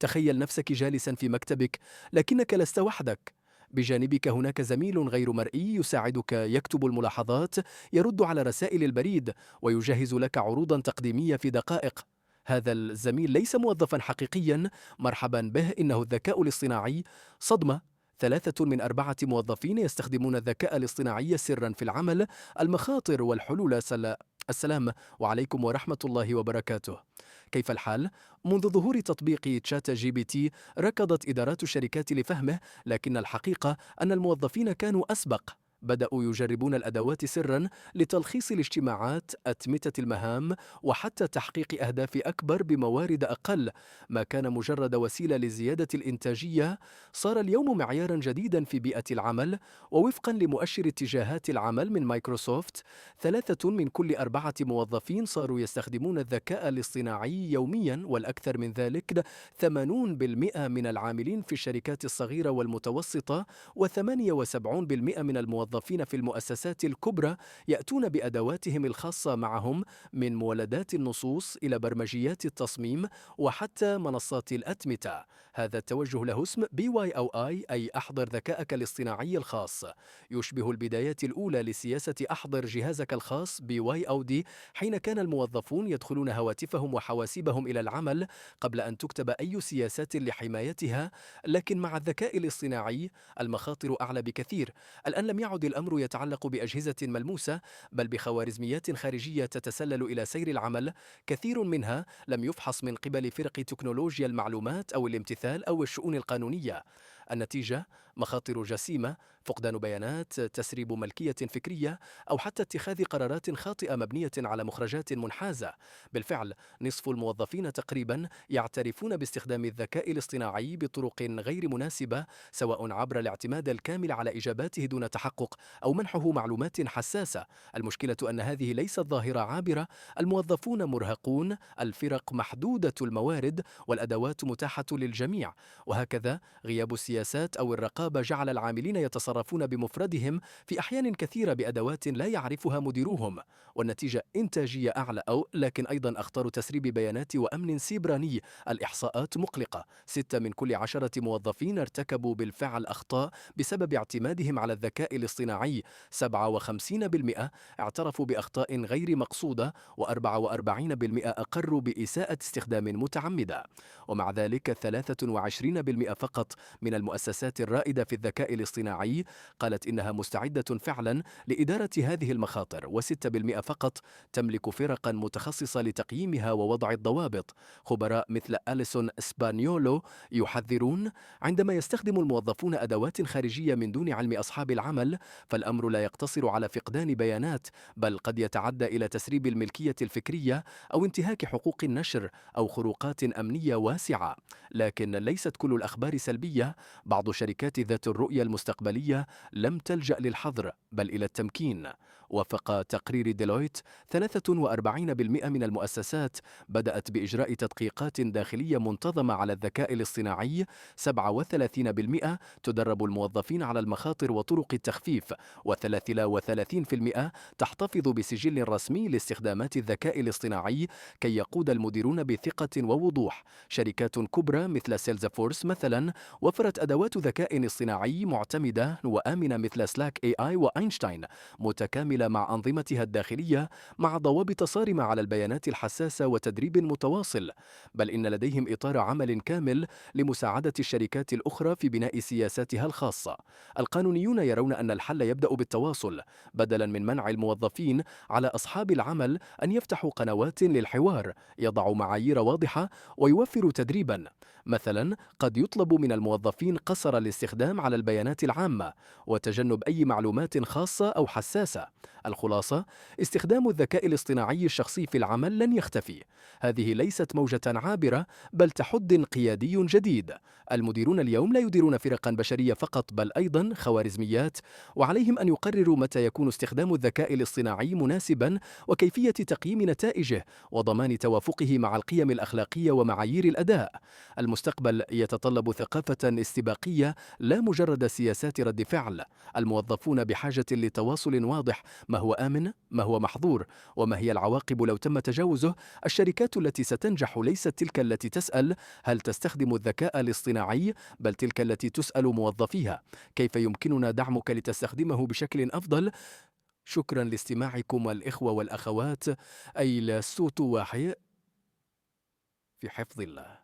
تخيل نفسك جالسا في مكتبك لكنك لست وحدك. بجانبك هناك زميل غير مرئي يساعدك، يكتب الملاحظات، يرد على رسائل البريد، ويجهز لك عروضا تقديمية في دقائق. هذا الزميل ليس موظفا حقيقيا، مرحبا به، إنه الذكاء الاصطناعي. صدمة: 3 من 4 موظفين يستخدمون الذكاء الاصطناعي سرا في العمل. المخاطر والحلول السلام وعليكم ورحمة الله وبركاته. كيف الحال؟ منذ ظهور تطبيق تشات جي بي تي ركضت إدارات الشركات لفهمه، لكن الحقيقة أن الموظفين كانوا أسبق. بدأوا يجربون الأدوات سرا لتلخيص الاجتماعات، أتمتة المهام، وحتى تحقيق أهداف أكبر بموارد أقل. ما كان مجرد وسيلة لزيادة الإنتاجية صار اليوم معيارا جديدا في بيئة العمل. ووفقا لمؤشر اتجاهات العمل من مايكروسوفت، 3 من كل 4 موظفين صاروا يستخدمون الذكاء الاصطناعي يوميا، والأكثر من ذلك 80% من العاملين في الشركات الصغيرة والمتوسطة، و78% من الموظفين في المؤسسات الكبرى يأتون بأدواتهم الخاصة معهم، من مولدات النصوص إلى برمجيات التصميم وحتى منصات الأتمتة. هذا التوجه له اسم BYOI، أي أحضر ذكاءك الاصطناعي الخاص. يشبه البدايات الأولى لسياسة أحضر جهازك الخاص BYOD، حين كان الموظفون يدخلون هواتفهم وحواسيبهم إلى العمل قبل أن تكتب أي سياسات لحمايتها. لكن مع الذكاء الاصطناعي المخاطر أعلى بكثير. الآن لم يعد الأمر يتعلق بأجهزة ملموسة، بل بخوارزميات خارجية تتسلل إلى سير العمل. كثير منها لم يفحص من قبل فرق تكنولوجيا المعلومات أو الامتثال أو الشؤون القانونية. النتيجة: مخاطر جسيمة، فقدان بيانات، تسريب ملكية فكرية، أو حتى اتخاذ قرارات خاطئة مبنية على مخرجات منحازة. بالفعل، نصف الموظفين تقريبا يعترفون باستخدام الذكاء الاصطناعي بطرق غير مناسبة، سواء عبر الاعتماد الكامل على إجاباته دون تحقق أو منحه معلومات حساسة. المشكلة أن هذه ليست ظاهرة عابرة. الموظفون مرهقون، الفرق محدودة الموارد، والأدوات متاحة للجميع. وهكذا غياب السياسات أو الرقابة جعل العاملين يتصرفون بمفردهم في أحيان كثيرة بأدوات لا يعرفها مديروهم. والنتيجة: إنتاجية أعلى، لكن أيضا أخطار تسريب بيانات وأمن سيبراني. الإحصاءات مقلقة: 6 من كل 10 موظفين ارتكبوا بالفعل أخطاء بسبب اعتمادهم على الذكاء الاصطناعي. 57% اعترفوا بأخطاء غير مقصودة، و44% أقروا بإساءة استخدام متعمدة. ومع ذلك 23% فقط من المؤسسات الرائدة في الذكاء الاصطناعي قالت إنها مستعدة فعلا لإدارة هذه المخاطر، و6% فقط تملك فرقا متخصصة لتقييمها ووضع الضوابط. خبراء مثل أليسون سبانيولو يحذرون: عندما يستخدم الموظفون أدوات خارجية من دون علم أصحاب العمل، فالأمر لا يقتصر على فقدان بيانات، بل قد يتعدى إلى تسريب الملكية الفكرية أو انتهاك حقوق النشر أو خروقات أمنية واسعة. لكن ليست كل الأخبار سلبية. بعض شركات ذات الرؤية المستقبلية لم تلجأ للحظر بل إلى التمكين. وفق تقرير ديلويت، 43% من المؤسسات بدأت بإجراء تدقيقات داخلية منتظمة على الذكاء الاصطناعي. 37% تدرب الموظفين على المخاطر وطرق التخفيف، و33% تحتفظ بسجل رسمي لاستخدامات الذكاء الاصطناعي كي يقود المديرون بثقة ووضوح. شركات كبرى مثل سيلزفورس مثلا وفرت أدوات ذكاء اصطناعي معتمدة وآمنة مثل سلاك AI وأينشتاين، متكاملة مع أنظمتها الداخلية، مع ضوابط صارمة على البيانات الحساسة وتدريب متواصل. بل إن لديهم إطار عمل كامل لمساعدة الشركات الأخرى في بناء سياساتها الخاصة. القانونيون يرون أن الحل يبدأ بالتواصل، بدلا من منع الموظفين، على أصحاب العمل أن يفتحوا قنوات للحوار، يضعوا معايير واضحة، ويوفروا تدريبا. مثلا قد يطلب من الموظفين قصر الاستخدام على البيانات العامة، وتجنب أي معلومات خاصة أو حساسة. الخلاصة: استخدام الذكاء الاصطناعي الشخصي في العمل لن يختفي. هذه ليست موجة عابرة، بل تحد قيادي جديد. المديرون اليوم لا يديرون فرقا بشرية فقط، بل أيضا خوارزميات، وعليهم أن يقرروا متى يكون استخدام الذكاء الاصطناعي مناسبا، وكيفية تقييم نتائجه، وضمان توافقه مع القيم الأخلاقية ومعايير الأداء. المستقبل يتطلب ثقافة استباقية، لا مجرد سياسات رد فعل. الموظفون بحاجة لتواصل واضح ما هو آمن؟ ما هو محظور؟ وما هي العواقب لو تم تجاوزه؟ الشركات التي ستنجح ليست تلك التي تسأل هل تستخدم الذكاء الاصطناعي، بل تلك التي تسأل موظفيها كيف يمكننا دعمك لتستخدمه بشكل أفضل؟ شكرا لاستماعكم الإخوة والأخوات، أي لا صوت واحد في حفظ الله.